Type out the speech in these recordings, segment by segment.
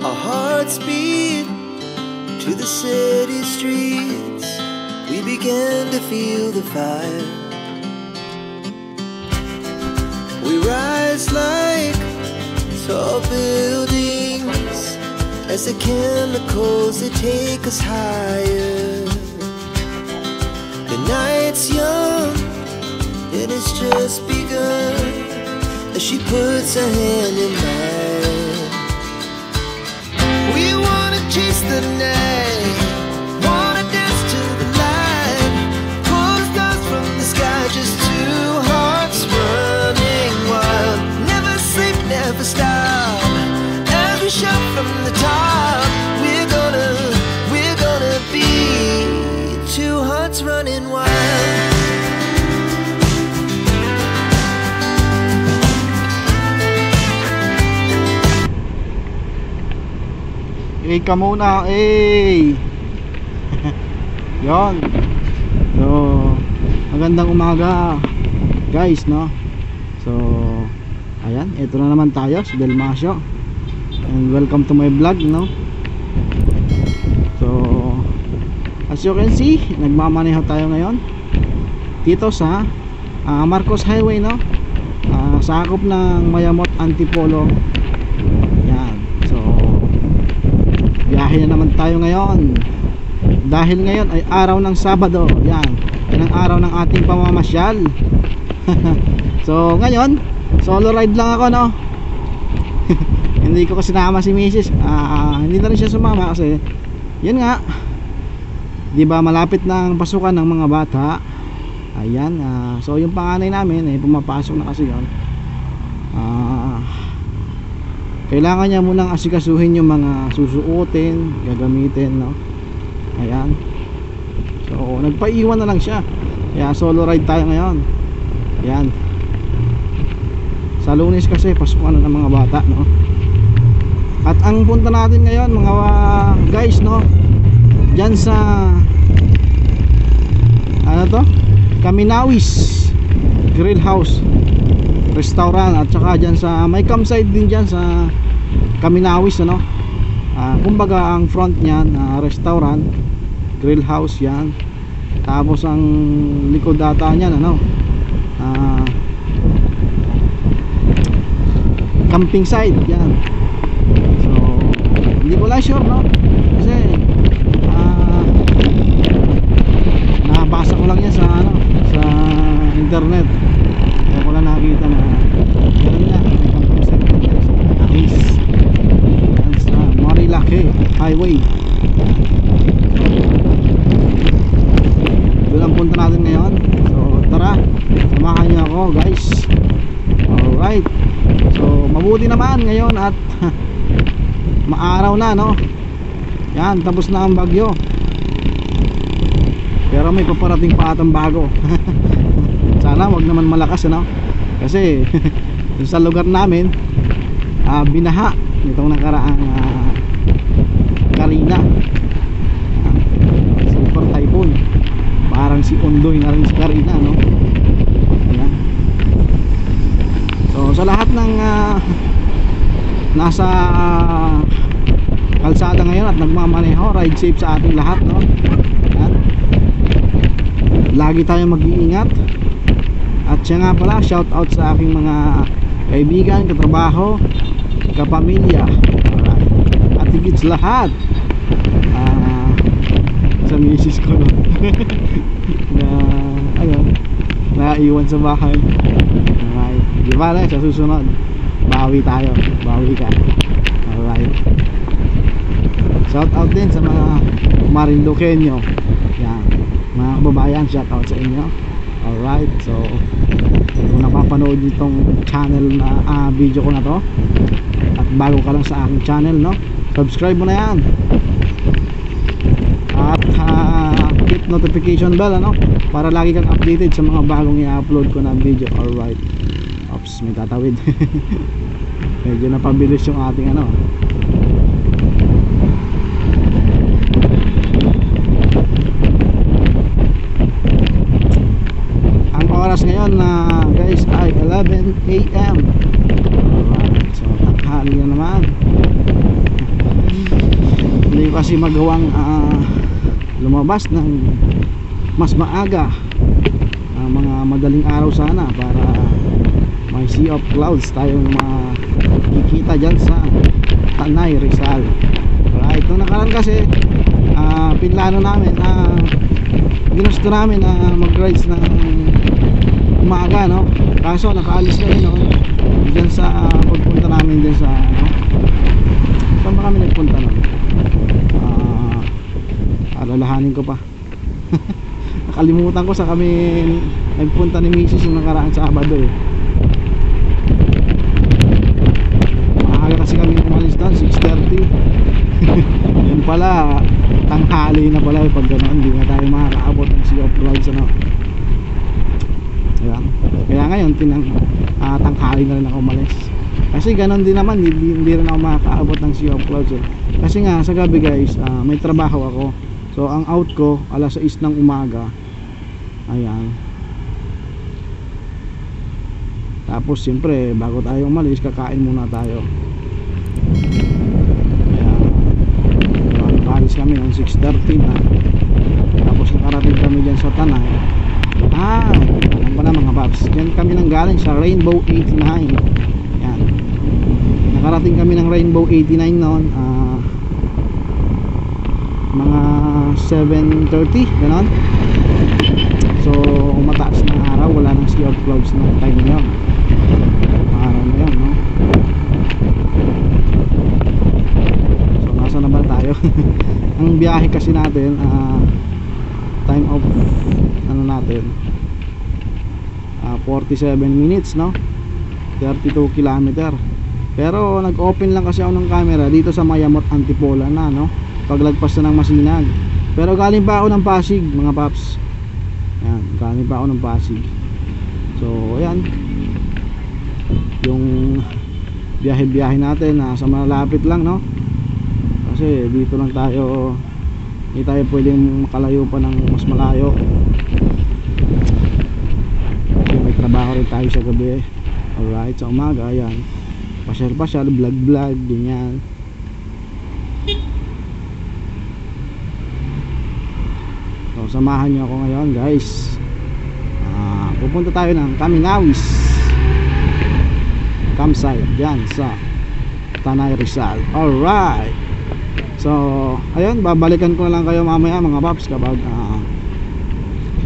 Our hearts beat to the city streets. We began to feel the fire. We rise like tall buildings as the chemicals they take us higher. The night's young and it's just begun as she puts her hand in mine. We wanna chase the night, wanna dance to the light, pull stars from the sky, just two hearts running wild. Never sleep, never stop, as we shout from the top. We're gonna be two hearts running wild. Ka muna, yon. So, magandang umaga guys, no? So, ayan, ito na naman tayo, si Delmasio. And welcome to my vlog, no? So, as you can see, nagmamaneho tayo ngayon dito sa Marcos Highway, no? Sakop ng Mayamot Antipolo. Biyahe na naman tayo ngayon dahil ngayon ay araw ng Sabado. Yan ang araw ng ating pamamasyal. So ngayon solo ride lang ako, no? Hindi ko kasi sinama si Mrs. Hindi na rin siya sumama kasi yun nga, di ba, malapit na ang pasukan ng mga bata. Ayan, so yung panganay namin ay pumapasok na kasi yun. Kailangan niya munang asikasuhin yung mga susuotin, gagamitin, no? Ayan. So, nagpaiwan na lang siya. Kaya solo ride tayo ngayon. Ayan. Sa Lunes kasi pasukan na ng mga bata, no? At ang punta natin ngayon, mga guys, no? Diyan sa ano to? Kaminawis Grill House Restaurant, at saka dyan sa may campsite din dyan sa Kaminawis, ano? Kumbaga ang front nyan, restaurant, grill house yan. Tapos ang likod data nyan, ano? Camping site yan. So hindi ko lang sure, no? Kasi nabasa ko lang yan sa ano, sa internet. Kaya ko lang nakita na gano'n nga, may camping site yan sa Ace, yan sa Marilake Highway. Doon ang punta natin ngayon. So tara, samahan niyo ako guys. Alright, so mabuti naman ngayon at maaraw na, no? Yan, tapos na ang bagyo. Pero may paparating pa atang bago. Sana wag naman malakas, ano? Kasi sa lugar namin binaha nitong nakaraang Karina, super typhoon. Parang si Ondoy na rin si Karina, no? Ayan. So sa lahat ng nasa kalsada ngayon at nagmamaneho, ride safe sa ating lahat, no? Ayan. Lagi tayong mag-iingat. At siya nga pala, shout out sa aking mga kaibigan, katrabaho, kapamilya, at higit sa lahat sa misis ko, no? Na ayun, naiwan sa bahay. Alright, di ba na, sa susunod bawi tayo, bawi ka. Alright, shout out din sa mga Marinduqueño. Yan, mga kababayan, shout out sa inyo. Alright, so kung napapanood nitong channel na video ko na to at bago ka lang sa aking channel, no, subscribe mo na yan at hit notification bell, ano, para lagi kang updated sa mga bagong i-upload ko na video. Alright, oops, may tatawid. Medyo napabilis yung ating ano. Oras ngayon na guys ay 11 AM. Alright, so tanghali na naman. kasi magawang lumabas ng mas maaga, mga madaling araw sana, para may sea of clouds tayong makikita dyan sa Tanay, Rizal. Alright, nung nakaraan kasi pinlano namin, ginusto namin mag-rides ng umaga, no? Kaso nakaalis na yun, no? Dyan sa pagpunta namin dyan sa saan ba kami nagpunta nun? Alalahanin ko pa. Nakalimutan ko sa kami nagpunta ni Mrs. yung nakaraan Sabado eh. Maaga kasi kami umalis doon, 6:30. Yun pala, tanghali na pala pag ganoon, hindi na tayo makakaabot ng sea of clouds, ano. Ayan. Kaya ngayon tanghali na rin ako umalis. Kasi ganoon din naman, hindi rin ako makakaabot ng sea of clouds eh. Kasi nga sa gabi guys, may trabaho ako. So ang out ko alas 6 ng umaga. Ayan. Tapos siyempre bago tayo umalis, kakain muna tayo. Ayan. Nakalis kami ng 6:30 na. Tapos nakarating kami dyan sa Tanay. Alam pa na mga paps, dyan kami nang galing sa Rainbow 89. Ayan. Nakarating kami ng Rainbow 89 noon, mga 7:30 ganon. So mataas ng araw, wala nang sea of clouds na time na yun, araw na yun, no? So nasa na ba tayo? Ang biyahe kasi natin, time of natin 47 minutes, no? 32 kilometer. Pero nag-open lang kasi ako ng camera dito sa Mayamot Antipolo na, no? Paglagpas na ng Masinag. Pero galing pa ako ng Pasig, mga paps. Ayan, galing pa ako ng Pasig. So ayan, yung biyahe natin sa malapit lang, no? Kasi dito lang tayo, hindi tayo pwedeng makalayo pa ng mas malayo. Kasi may trabaho rin tayo sa gabi. Alright, sa umaga, ayan, pasyal, vlog, ganyan. So samahan niyo ako ngayon guys. Pupunta tayo ng Kaminawis campsite dyan sa Tanay, Rizal. Alright. So ayun, babalikan ko na lang kayo mamaya mga paps kapag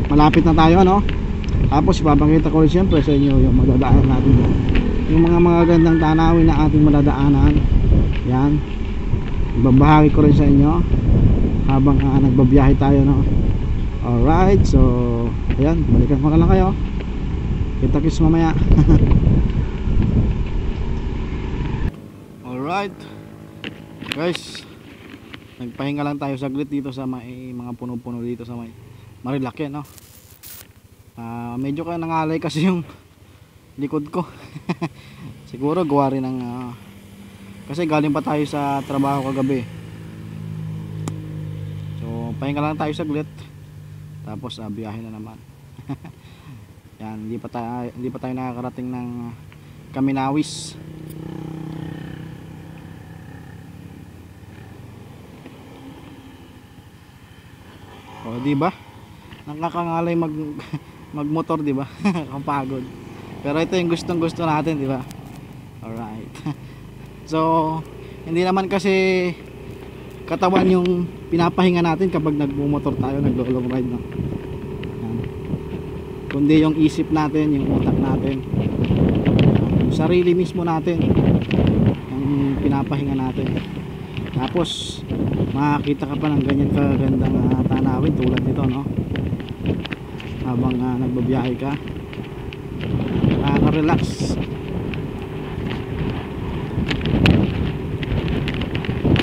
malapit na tayo, no? Tapos ipapakita ko rin siyempre sa inyo yung madadaanan natin dyan, yung mga magagandang tanawin na ating madadaanan. Yan, ibabahagi ko rin sa inyo habang nagbabiyahe tayo, no? Alright, so ayan, balikan ko na lang kayo. Kita-kits mamaya. Alright guys, nagpahinga lang tayo saglit dito sa may mga puno-puno dito sa may Marilake, no? Medyo kaya nangalay kasi yung likod ko. Siguro gawa rin ng kasi galing pa tayo sa trabaho kagabi. So pahinga lang tayo saglit, tapos biyahe na naman. Yan, hindi pa tayo nakakarating ng Kaminawis. O di ba? Nakakangalay magmotor, di ba? Kapagod. Pero ito yung gustong-gusto natin, di ba? Alright. So, hindi naman kasi katawan yung pinapahinga natin kapag nagmumotor tayo, naglo-long ride, no? Yan. Kundi yung isip natin, yung utak natin, yung sarili mismo natin, yung pinapahinga natin. Tapos makakita ka pa ng ganyan kagandang tanawin tulad nito, no? Habang nagbabiyahe ka, nakaka-relax.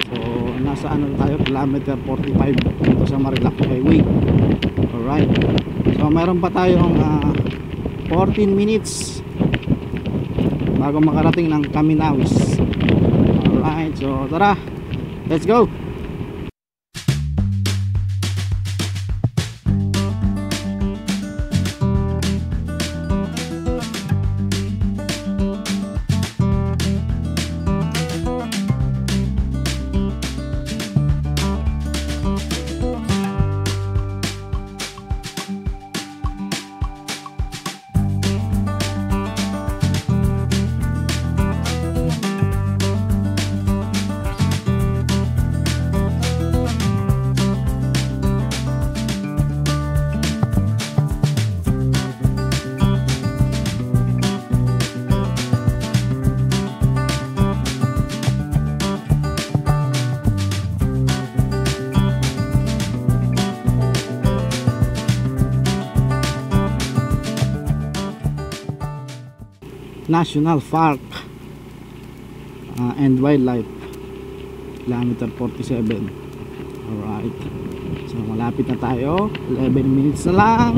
So nasa tayo, kilometer 45 dito sa Marilake Highway. Alright, so mayroon pa tayong 14 minutes bago makarating ng Kaminawis. Alright, so tara, let's go. National Park and Wildlife, kilometer 47. Alright, so malapit na tayo, 11 minutes na lang.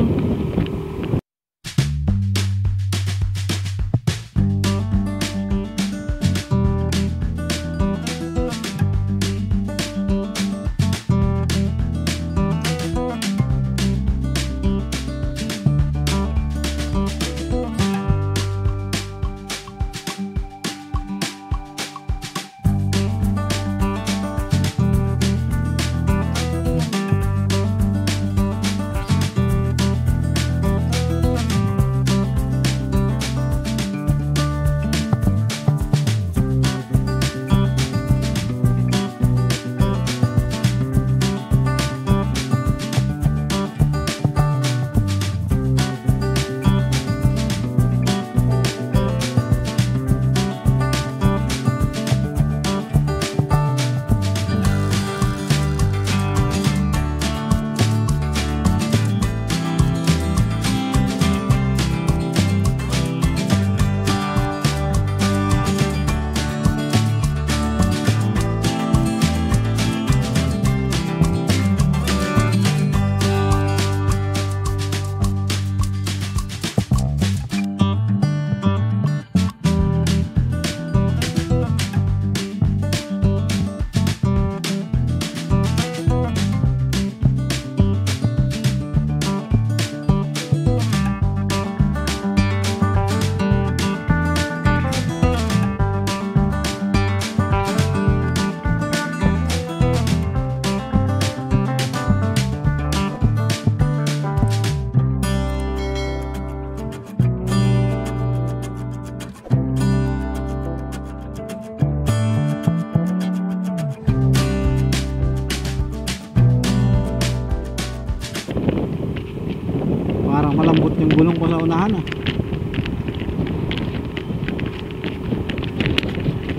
Parang malambot yung gulong ko sa unahan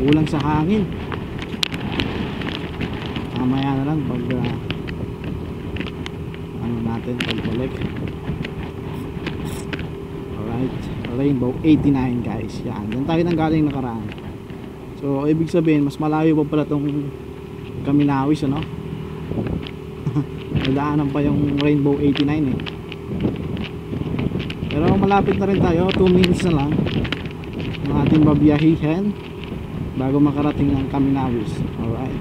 kulang sa hangin. Mamaya na lang pag ano natin, pagbalik. Alright, Rainbow 89 guys. Yan, dyan tayo nang galing nakaraan. So ibig sabihin mas malayo pa pala tong Kaminawis, ano? Nadaanan pa yung Rainbow 89 eh. Pero malapit na rin tayo, 2 minutes na lang ang ating babiyahihin bago makarating ng Kaminawis. Alright.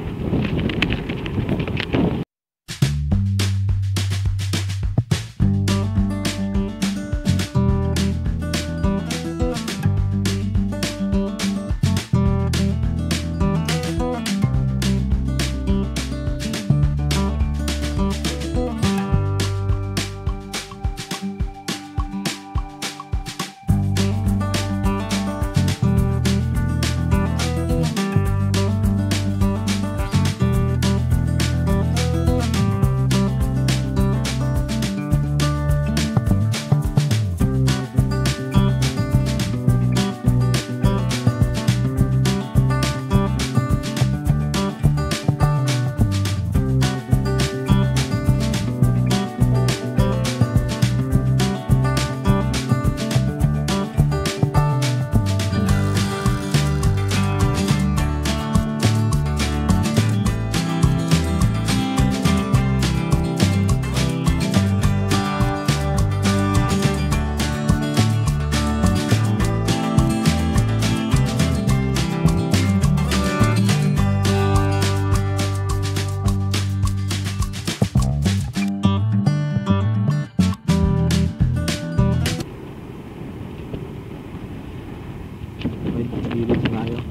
Gilid tayo.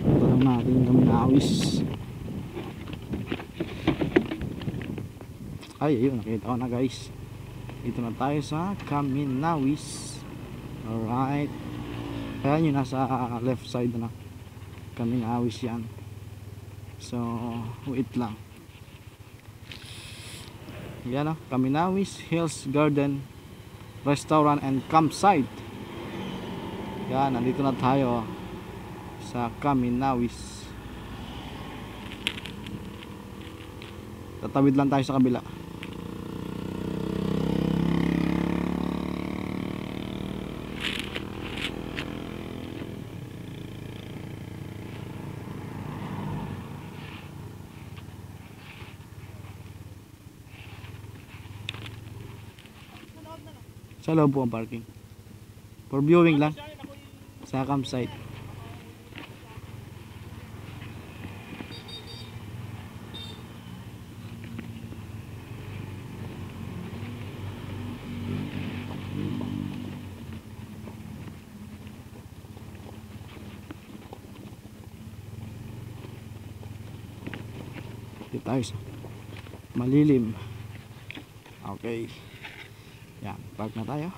Ito lang natin yung Kaminawis. Ay, ayun, nakita ko na guys. Dito na tayo sa Kaminawis. Alright. Ayan yung nasa left side na Kaminawis yan. So, wait lang. Yan o, Kaminawis Hills Garden Restaurant and Campsite. Yan, nandito na tayo sa Kaminawis. Tatawid lang tayo sa kabila. Sa loob po ang parking. For viewing lang. Sa campsite. Dito tayo sa malilim. Okay. Yan, park na tayo.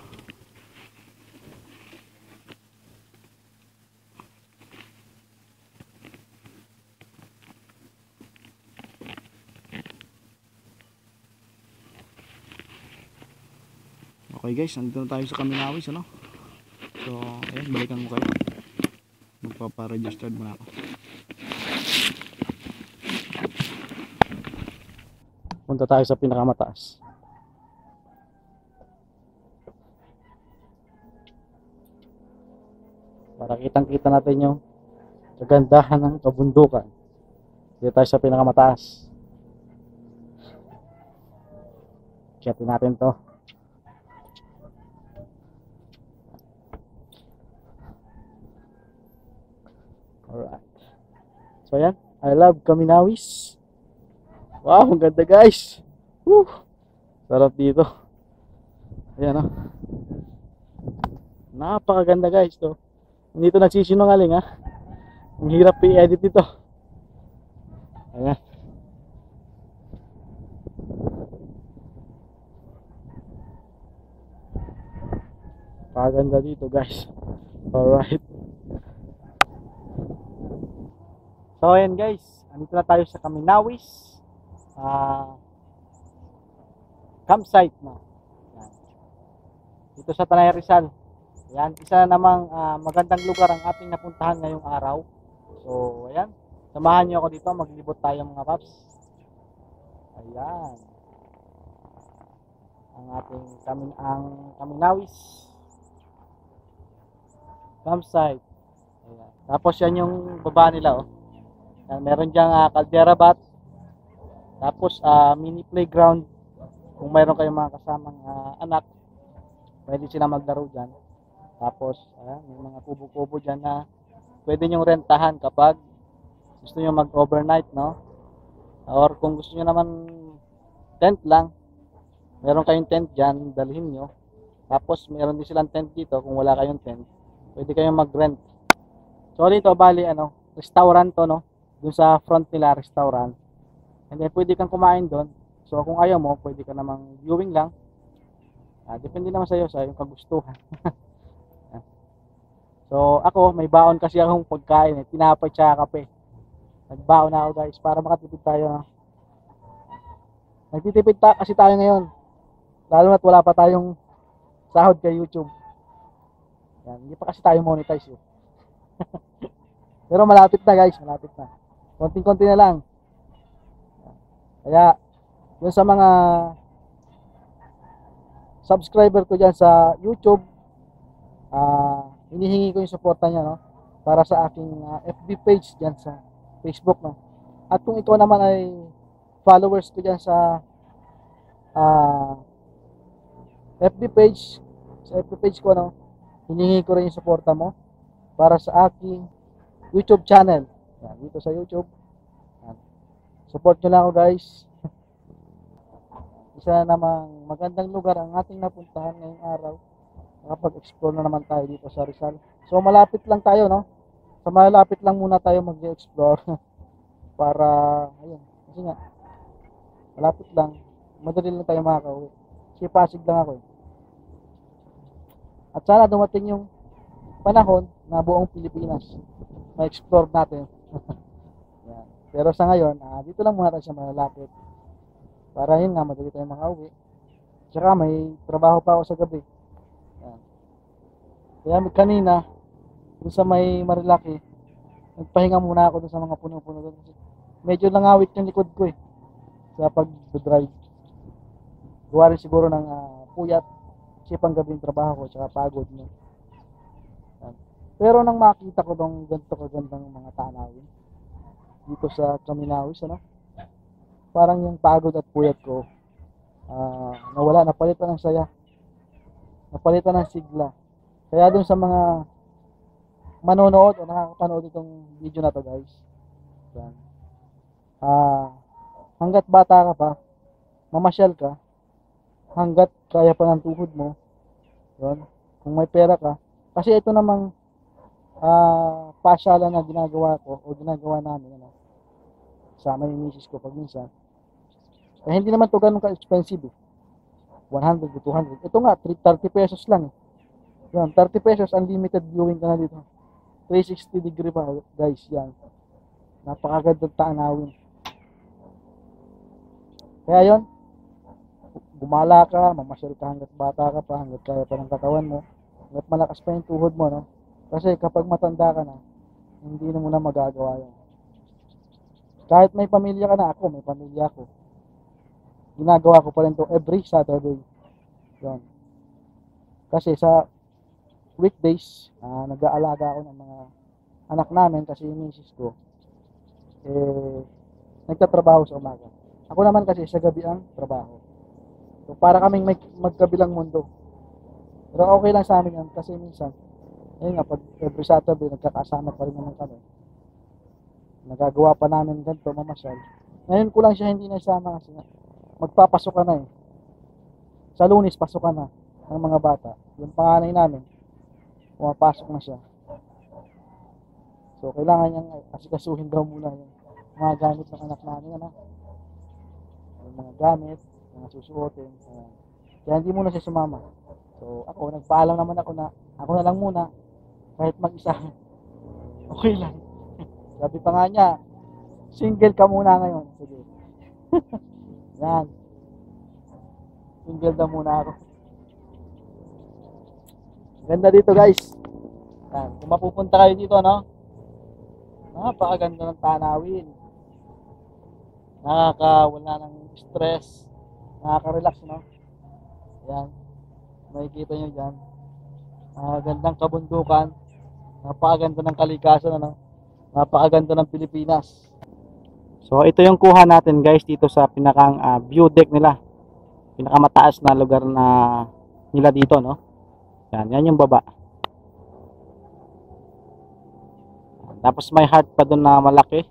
Okay guys, nandito na tayo sa Kaminawis, ano? So, ayan, balikan mo kayo. Magpapa-registered muna ako. Punta tayo sa pinakamataas. Para kitang-kita natin yung kagandahan ng kabundukan. Dito tayo sa pinakamataas. Check natin to. Alright. So yan, I love Kaminawis. Wow, ang ganda guys. Woo! Sarap dito. Ayan, oh. Napakaganda guys to. Hindi ito nagsisinungaling, ha. Ang hirap i-edit ito. Ayan. Paganda dito guys. Alright. So ayan guys, andito na tayo sa Kaminawis campsite na. Ayan. Dito sa Tanay Rizal. Ayan, isa na namang magandang lugar ang ating napuntahan ngayong araw. So ayan, samahan niyo ako dito, maglibot tayo mga paps. Ayan. Ang ating Kaminawis campsite. Ayan. Tapos yan yung baba nila, oh. Yan, meron diyang caldera bat. Tapos mini playground. Kung mayroon kayong mga kasamang anak, pwede sila maglaro dyan. Tapos ayan, may mga kubo-kubo dyan na pwede nyong rentahan kapag gusto nyo mag-overnight, no? Or kung gusto nyo naman tent lang, meron kayong tent dyan, dalhin nyo. Tapos meron din silang tent dito. Kung wala kayong tent, pwede kayong mag-rent. So dito, bali, restaurant to, no? Dun sa front nila, restaurant. And then, pwede kang kumain doon. So, kung ayaw mo, pwede ka namang viewing lang. Depende naman sa'yo, sa iyong kagustuhan. So, ako, may baon kasi akong pagkain, tinapay tsaka kape. Nagbaon na ako, guys, para makatipid tayo, no? Nagtitipid kasi tayo ngayon. Lalo na't wala pa tayong sahod kay YouTube. Yan, hindi pa kasi tayo monetize, eh. Pero malapit na guys, malapit na. Konting-konti na lang. Kaya, yun sa mga subscriber ko dyan sa YouTube, hinihingi ko yung suporta niya, no? Para sa aking FB page dyan sa Facebook, no? At kung ikaw naman ay followers ko dyan sa FB page, ko, no? Hinihingi ko rin yung suporta mo para sa aking YouTube channel. Yan, dito sa YouTube. Yan. Support nyo lang ako guys. Isa na namang magandang lugar ang ating napuntahan ngayong araw. Nakapag-explore na naman tayo dito sa Rizal. So malapit lang tayo, no? Sa malapit lang muna tayo mag-explore. Para, ayun, kasi nga, malapit lang. Madali lang tayo makakauwi. Kasi Pasig lang ako, eh. At sana dumating yung panahon na buong Pilipinas ma-explore natin. Yan. Pero sa ngayon, dito lang muna tayo sa malalapit. Para yun nga, madali tayo makauwi. Tsaka may trabaho pa ako sa gabi. Yan. Kaya kanina, dun sa may Marilaki, nagpahinga muna ako dun sa mga puno-puno dun. Medyo nangawit yung likod ko, eh, sa pag-drive. Gawa rin siguro ng puyat. Kasi pang gabing trabaho ko, tsaka pagod mo. Pero nang makita ko dong ganito kagandang mga tanawin dito sa Kaminawis, parang yung pagod at puyat ko nawala, napalitan ng saya. Napalitan ng sigla. Kaya dun sa mga manonood o nakakapanood itong video na to guys. Yan. Hanggat bata ka pa, mamasyal ka, hanggat kaya pa ng tuhod mo, yun, kung may pera ka, kasi ito namang pasyalan na ginagawa ko o ginagawa namin, ano, sama yung misis ko pag minsan, eh hindi naman to ganun ka-expensive eh. 100 to 200. Ito nga, 30 pesos lang eh. Yan, 30 pesos, unlimited viewing ka na dito. 360 degree pa guys, yan. Napakagandang tanawin. Kaya yon, gumala ka, mamasyal ka hanggat bata ka pa, hanggat kaya pa ng katawan mo, hanggat malakas pa yung tuhod mo, no? Kasi kapag matanda ka na, hindi na mo na magagawa yan. Kahit may pamilya ka na, ako, may pamilya ako. Ginagawa ko pa rin to every Saturday. Yan. Kasi sa weekdays, nag-aalaga ako ng mga anak namin kasi yung misis ko, nagtatrabaho sa umaga. Ako naman kasi sa gabi ang trabaho. So, para kaming magkabilang mundo. Pero okay lang sa amin yan kasi minsan, ayun nga, pag every Saturday, nagkakasama pa rin naman kami. Nagagawa pa namin ganito, mamasyal. Ngayon ko lang siya hindi nasama kasi magpapasok ka na eh. Sa Lunes, pasok ka na ng mga bata. Yung panganay namin, pumapasok na siya. So, kailangan niyang asikasuhin daw muna yung mga gamit ng anak namin, ano? Yung mga gamit, mga susuotin. Kaya hindi muna siya sumama. So, ako, nagpaalam naman ako na ako na lang muna, kahit mag-isa. Okay lang. Sabi pa nga niya, single ka muna ngayon. Sige. Yan. Single na muna ako. Ganda dito guys. Yan. Kung mapupunta kayo dito, no? Napakaganda ng tanawin. Nakakawala ng stress. Nakaka-relax, no? Yan. Makikita nyo dyan. Gandang kabundukan. Napakaganda ng kalikasan, ano? Napakaganda ng Pilipinas. So, ito yung kuha natin guys dito sa pinakang view deck nila. Pinakamataas na lugar na nila dito, no? Yan yung baba. Tapos may heart pa doon na malaki.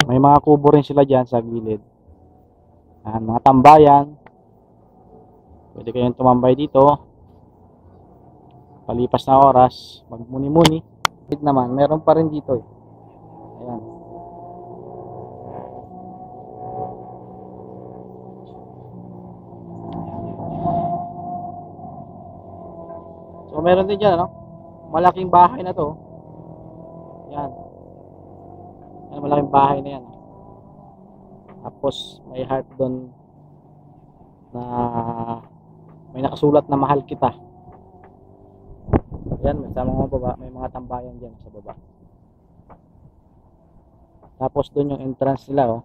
May mga kubo rin sila dyan sa gilid. Mga tambayan. Pwede kayong tumambay dito. Palipas na oras, magmuni-muni. Dito naman, meron pa rin dito eh. Ayan. So meron din dyan, ano? Malaking bahay na to. Yan. Yan, malaking bahay na yan. Tapos may heart doon na may nakasulat na mahal kita. Yan, sa mga baba, may mga tambayan dyan sa baba. Tapos doon yung entrance nila, oh.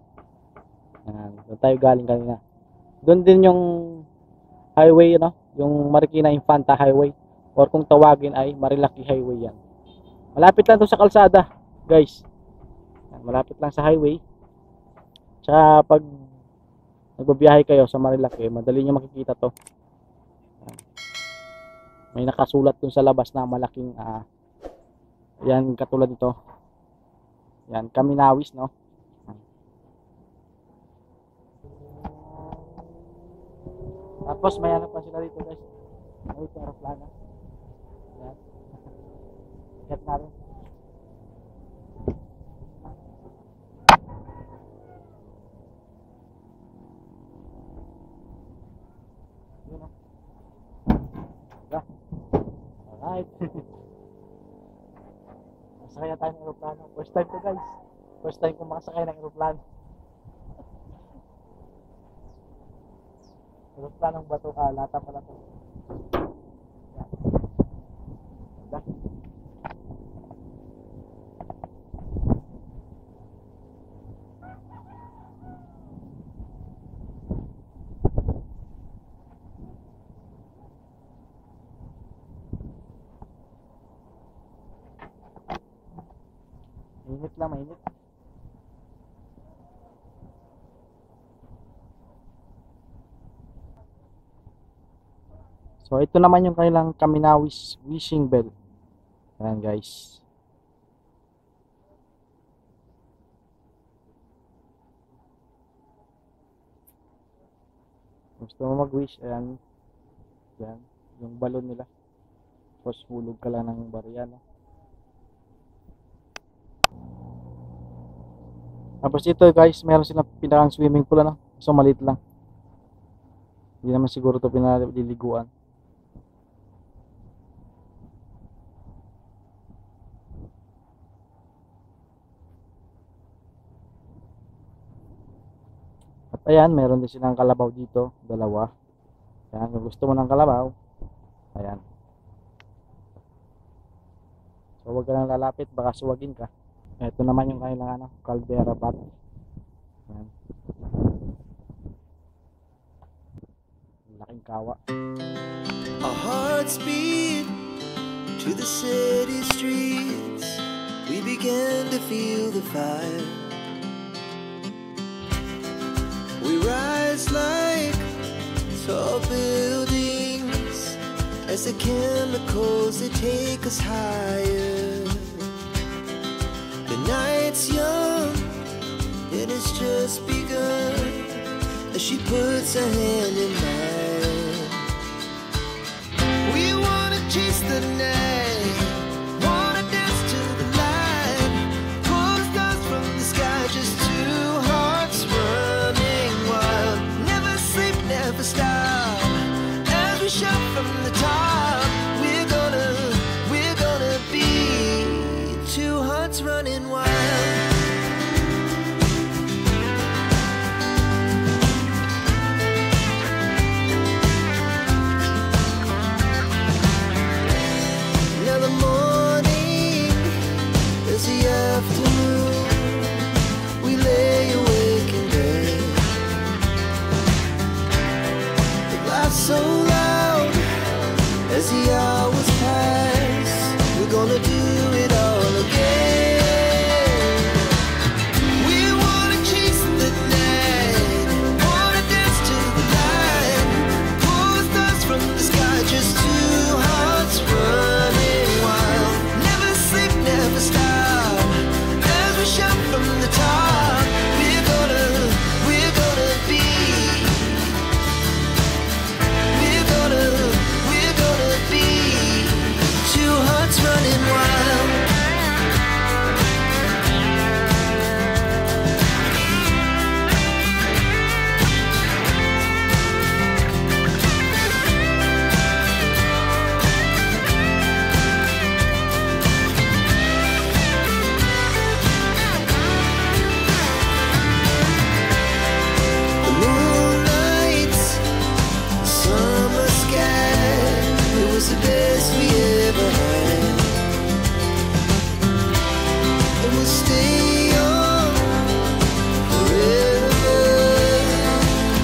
Yan, doon tayo galing kanina. Doon din yung highway, no? Yung Marikina Infanta Highway. Or kung tawagin ay Marilaki Highway yan. Malapit lang to sa kalsada, guys. Yan, malapit lang sa highway. Tsaka pag nagbabiyahe kayo sa Marilaki, madali nyo makikita to. Yan. May nakasulat dun sa labas na malaking yan, katulad nito. Yan, Kaminawis, no? Tapos may ano pa sila dito, guys. May aeroplano. Yan. Get na rin. Yun, no? Alright. Masakay na tayo ng aeroplano. First time ko guys. First time ko makasakay ng aeroplano. Aeroplanong bato ka. Lata pala to. Yan. Ganda. Mainit lang, mainit. So ito naman yung kanilang Kaminawis wishing bell. Ayan guys. Gusto mo mag-wish, ayan. Yan, yung balon nila. Tapos hulog ka lang ng barya, no? Tapos ito guys, meron silang pinakang swimming pool, ano? So maliit lang. Hindi naman siguro ito pinaliliguan. At ayan, meron din silang kalabaw dito, dalawa. Ayan, kung gusto mo ng kalabaw, ayan. So huwag ka lang lalapit, baka suwagin ka. Ito naman yung kailangan, ano, caldera pot. Ayan. Laking kawa. Our hearts beat to the city streets. We began to feel the fire. We rise like tall buildings as the chemicals they take us higher. The night's young and it's just begun as she puts her hand in mine. We wanna chase the night, wanna dance to the light, pull the stars from the sky, just two hearts running wild. Never sleep, never stop, as we shout from the top. We're gonna be two hearts running wild. Now the morning is the afternoon. We lay awake in bed. The laughs so loud as the hours pass. We're gonna do it all again. We wanna chase the night, wanna dance to the light, pull the stars from the sky, just two hearts running wild. Never sleep, never stop, as we shout from the top. We're gonna be, we're gonna be two hearts running wild. The moonlight, summer sky, it was the best we ever had. And we'll stay on forever.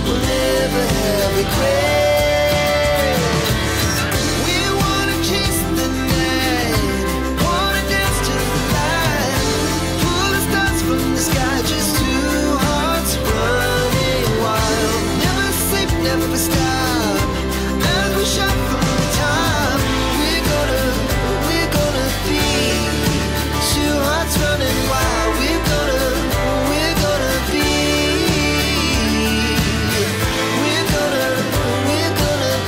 We'll never have regrets. We wanna chase the night, wanna dance to the light, pull the stars from the sky, just two hearts running wild. Never sleep, never stop, as we shout from the top. We're gonna be two hearts running wild. We're gonna be, we're gonna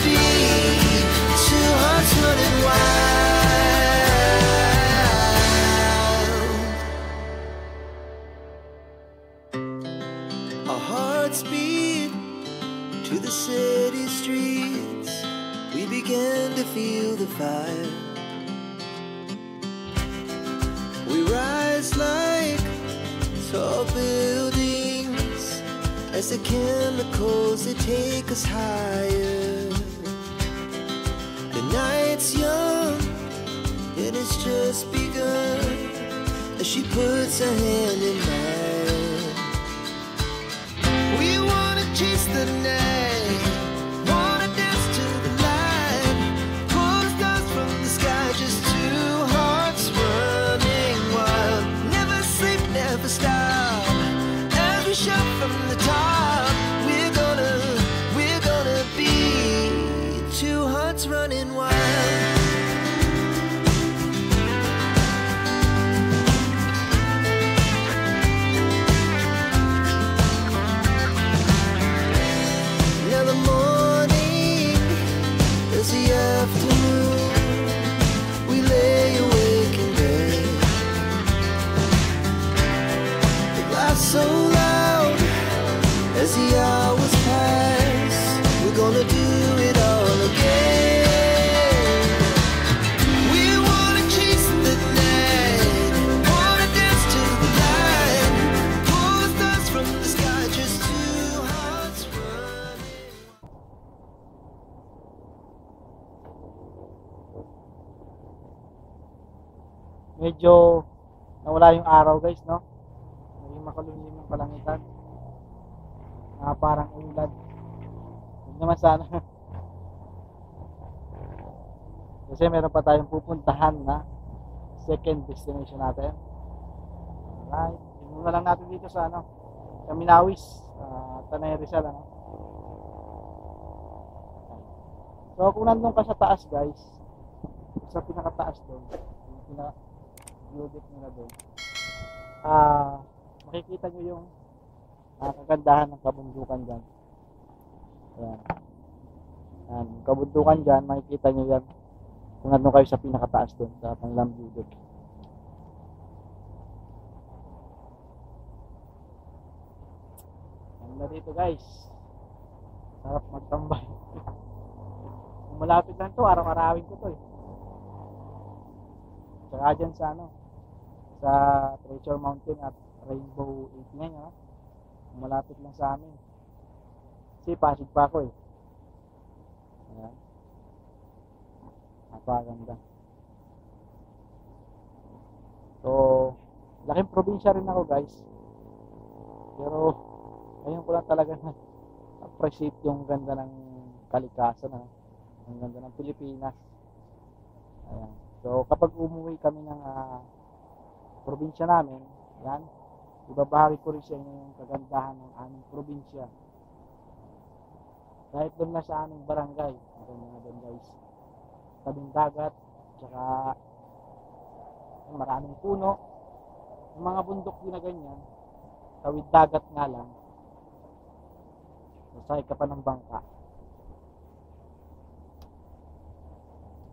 be two hearts running wild. Our hearts beat to the city streets. We began to feel the fire. We rise like tall buildings as the chemicals they take us higher. The night's young and it's just begun as she puts her hand in mine. We wanna chase the night, wanna dance to the light, pull the stars from the sky, just two hearts running wild. Never sleep, never stop, as we shout from the top. We're gonna be two hearts wild. Now the morning is the afternoon. We lay awake in bed. The laughs so loud as the hours pass. We're gonna do it all again. We wanna chase the night, wanna dance to the light. Pull stars from the sky, just two hearts running. Medyo nawala yung araw guys, no? Naging makulimlim yung kalangitan. Parang ulad. Huwag naman sana. Kasi meron pa tayong pupuntahan na second destination natin. Alright. Tingnan lang natin dito sa sa Minawis, Tanay Rizal, So kung nandun ka sa taas guys, sa pinakataas doon, yung pinaka-view nila doon, makikita nyo yung kagandahan ng kabundukan dyan. Ayan. Ayan, kabundukan dyan, makikita nyo yan kung nandun kayo sa pinakataas doon, sa kanilang view deck. Ganda dito guys, sarap magtambay. Kung malapit lang to, araw-arawin ko to eh. Tsaka dyan sa sa Treasure Mountain at Rainbow 8 ngayon, malapit lang sa amin. Kasi Pasig pa ako eh. Ayan. Napakaganda. So, laking probinsya rin ako guys. Pero, ngayon ko lang talaga appreciate yung ganda ng kalikasan, ang ganda ng Pilipinas. Ayan. So, kapag umuwi kami ng probinsya namin, yan, ibabahagi ko rin sa inyo yung kagandahan ng aming probinsya. Kahit doon na sa aming barangay, mga doon guys, tabing dagat, tsaka maraming puno, yung mga bundok din na ganyan, tawid dagat nga lang, masakay ka pa ng bangka.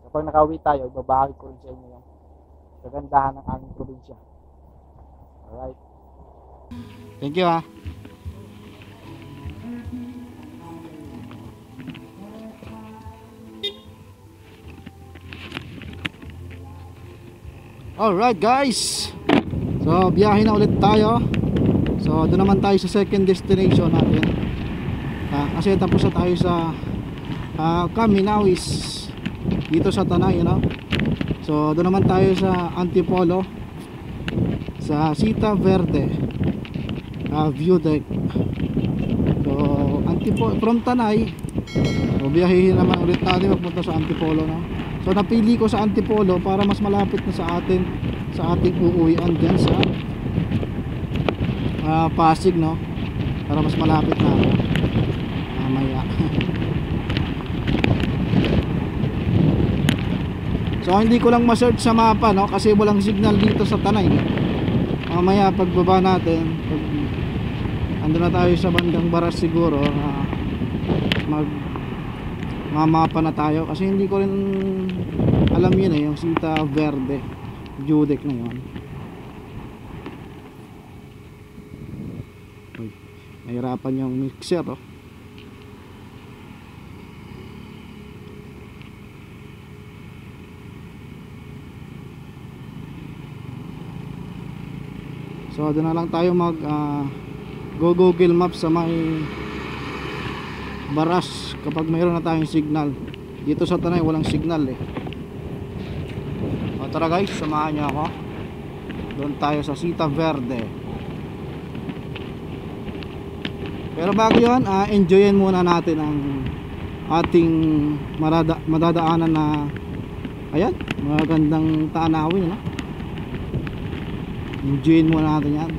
Kapag nakauwi tayo, ibabahagi ko rin sa inyo yung kagandahan ng aming probinsya. Alright. Thank you Alright guys, so biyahe na ulit tayo. So doon naman tayo sa second destination natin, kasi tapos na tayo sa Minawis dito sa Tanay, So doon naman tayo sa Antipolo, sa Sita Verde view deck. So Antipolo from Tanay, so biyahe naman ulit tayo magpunta sa Antipolo, So napili ko sa Antipolo para mas malapit na sa ating uuwian dyan sa Pasig, para mas malapit na mamaya. So hindi ko lang ma-search sa mapa, kasi walang signal dito sa Tanay. Mamaya pagbaba natin, ando na tayo sa bandang Baras siguro, mapa na tayo, kasi hindi ko rin alam yun yung Sita Verde view deck na yun. Nahirapan yung mixer, So doon na lang tayo mag go Google Maps sa may Baras kapag mayroon na tayong signal. Dito sa Tanay walang signal eh. O tara guys, samahan niyo ako. Doon tayo sa Sita Verde. Pero bago yun, enjoyin muna natin ang ating madadaanan na ayan, magandang tanawin, enjoyin muna natin yan.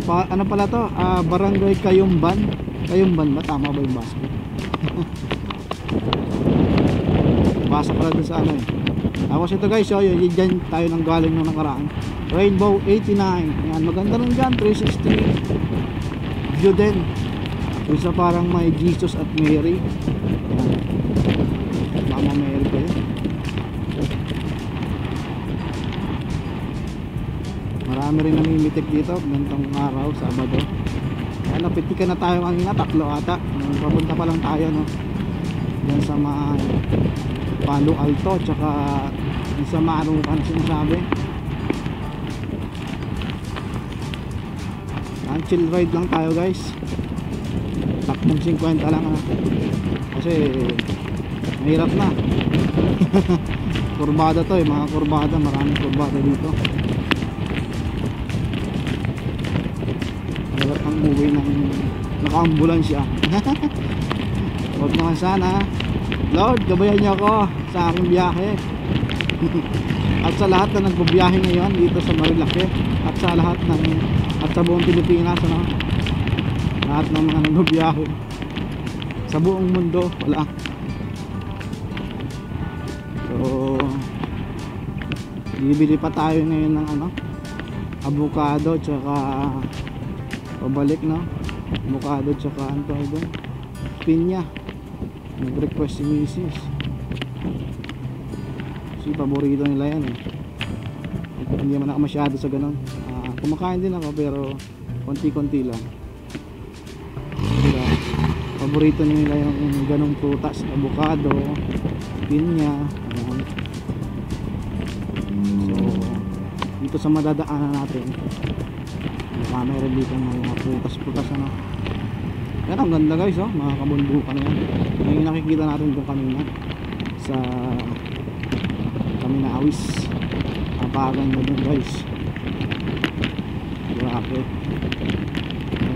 Ano pala to? Barangay Kayumban. Kayumban ba? Tama ba yung basa? Basa pala dun sa ano eh. Tapos ito guys, so yun, dyan tayo nang galing nung nakaraan. Rainbow 89. Yan, maganda rin dyan, 360 view din. Yung sa parang may Jesus at Mary. Yan. Mama Mary pa yun. Marami rin namimitik dito ganitong araw, Sabado. Kaya napitikan na tayo kanina, 3 ata. Papunta pa lang tayo, no? Yan sa Palo Alto, tsaka sa Marukan sinasabi. Yan, chill ride lang tayo guys. Takbong 50 lang, ha? Kasi mahirap na. Kurbada to eh, mga kurbada. Maraming kurbada dito. Mahirap ang buhay ng naka-ambulansya. Huwag naman sana. Lord, gabayan niyo ako sa aking biyahe. At sa lahat na nagbabiyahe ngayon dito sa Marilake, at sa lahat at sa buong Pilipinas, ano? Lahat ng mga nagbabiyahe sa buong mundo, wala. So bibili pa tayo ngayon ng avocado tsaka pabalik, no? Avocado tsaka ano tayo doon? Pinya. Nag-request si Mrs. Kasi paborito nila yan eh. Hindi naman ako masyado sa ganun. Kumakain din ako pero konti-konti lang. Diba? Paborito nila yung ganung prutas, avocado, pinya. Ayan. So dito sa madadaanan natin, meron dito mga prutas-prutas, ano. Yan, ang ganda guys, oh, mga kabundukan yan. Yung nakikita natin kung kanina sa Kaminawis. Napakaganda dun guys. Grabe.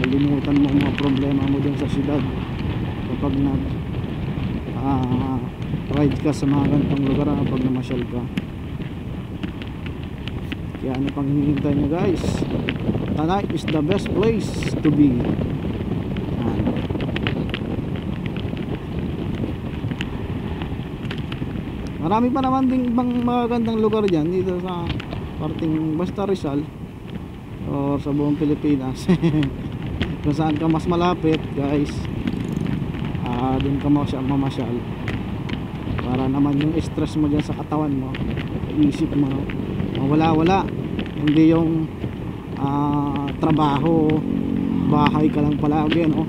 Limutan mo ang mga problema mo dun sa syudad kapag ride ka sa mga ganitong lugar, kapag namasyal ka. Kaya ano pang hinihintay nyo guys? Tonight is the best place to be. Marami pa naman ding ibang magandang lugar dyan dito sa parting basta Rizal o sa buong Pilipinas. Kung saan ka mas malapit guys, dun ka mamasyal para naman yung stress mo dyan sa katawan mo, isip mo wala. Hindi yung trabaho, bahay ka lang palagi, no?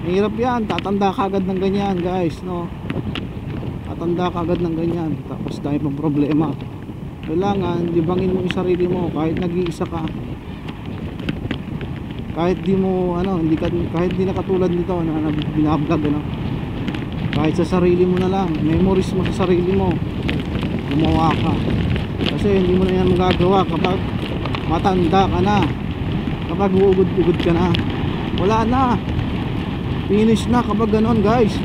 Mahirap yan, tatanda ka agad ng ganyan guys, no? Tatanda ka agad ng ganyan, tapos dahil pang problema. Kailangan libangin mo yung sarili mo kahit nag-iisa ka, kahit di mo kahit di na katulad nito na binablog, ano. Kahit sa sarili mo na lang, memories mo sa sarili mo, gumawa ka. Kasi hindi mo na yan magagawa kapag matanda ka na, kapag uugod-ugod ka na. Wala na, finish na kapag ganon guys.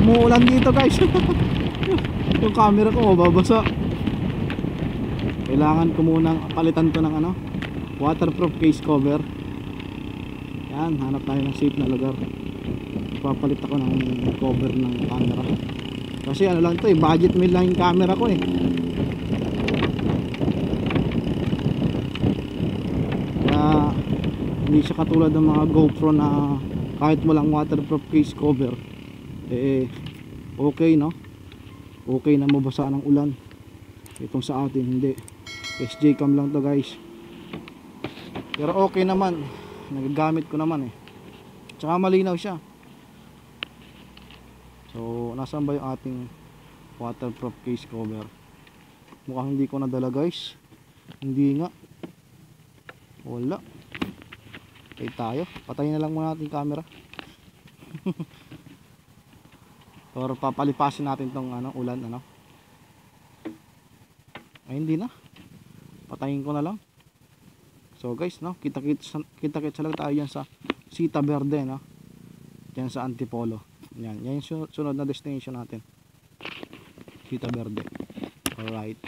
Umuulan dito guys. Yung camera ko mababasa. Kailangan ko munang palitan to ng waterproof case cover. Yan, hanap tayo ng safe na lugar. Papalit ako ng cover ng camera. Kasi lang to eh, budget meal lang yung camera ko eh. Kaya hindi siya katulad ng mga GoPro na kahit walang waterproof case cover okay, no? Okay na mabasa ng ulan. Itong sa atin hindi. SJ cam lang to guys, pero okay naman, nagagamit ko naman eh, tsaka malinaw siya. So nasaan ba yung ating waterproof case cover? Mukhang hindi ko nadala guys. Hindi nga, wala. Okay tayo, patayin na lang muna natin camera. Or papalipasin natin tong ulan, ay hindi na, patayin ko na lang. So guys, no, kita-kits lang tayo yan sa Sita Verde, no, yan sa Antipolo. Yan yung sunod na destination natin, Sita Verde. Alright.